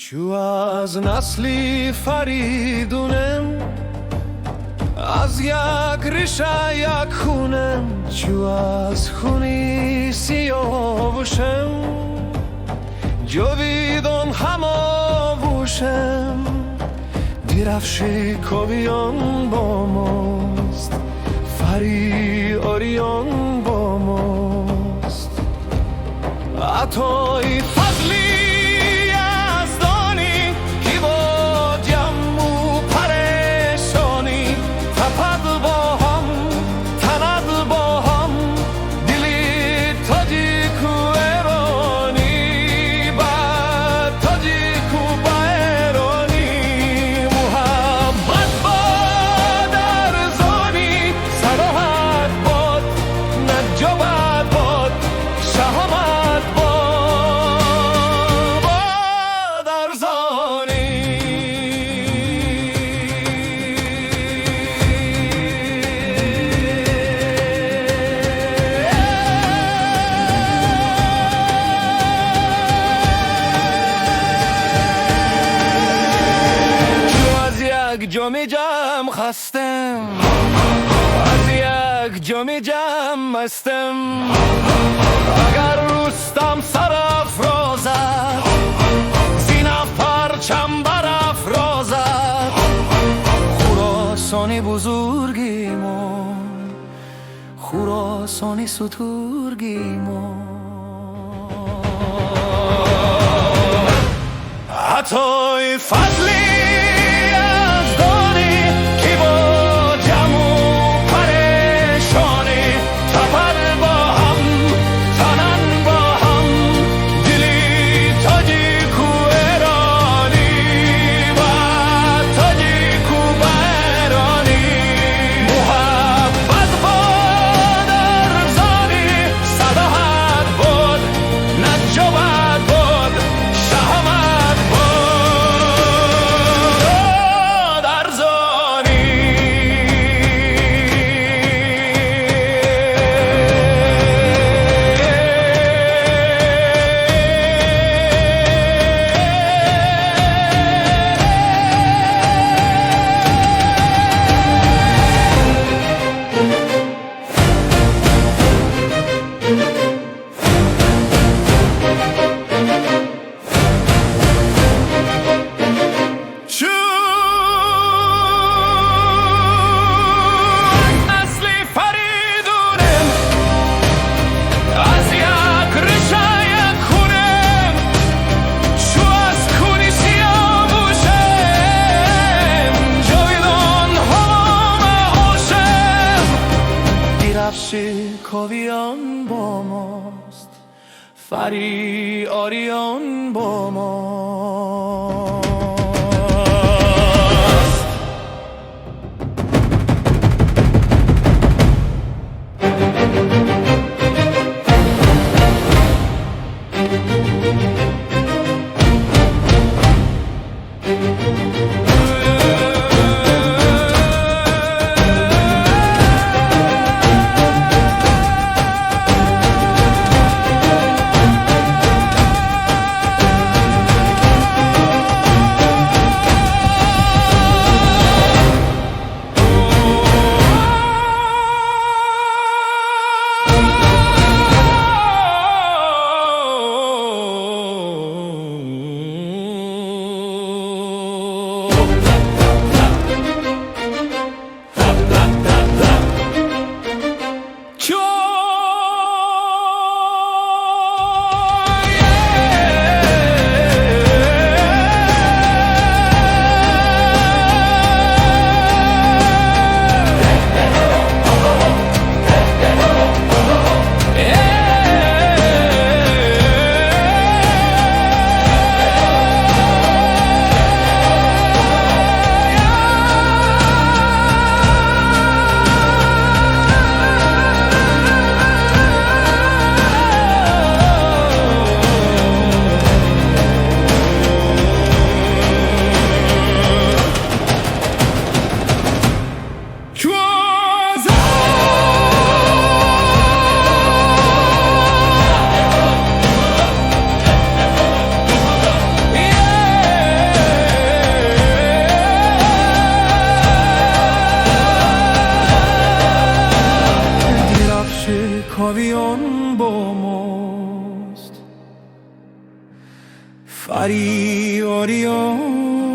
چو از نسلی فریدونم، از یک ریشه یک خونم، چو از خونی سیاوشم، جاویدان هماوشم. درفش کاویان با ماست، فری آریان با ماست. عطای فضلی یزدانی که با جمع و پریشانی تپد با هم، تند با هم. دلی تاجیک و ایرانی بعد تاجیک و ایرانی. محبت باد ارزانی، صداقت باد، نجابت باد، شهامت باد ارزانی. چو از یک جام جم خستم، از یک جام جم مستم. اگر رستم سرافرازد، زینه پرچم برافرازد. خراسان بزرگی ما، خراسان سترگی ما. عطای فضلی یزدانی که با جمع و پریشانی تپد با هم، تنن با هم. دلی تاجیک و ایرانی و تاجیک و ایرانی. محبت باد ارزانی، صداقت باد، نجابت باد، شهامت باد ارزانی. نسلی فریدونم، از یک ریشه یک خونم، چو از خونی سیاوشم. جاویدان هماوشم. درفش کاویان با ماست، فری آریان با ماست. Fari Orion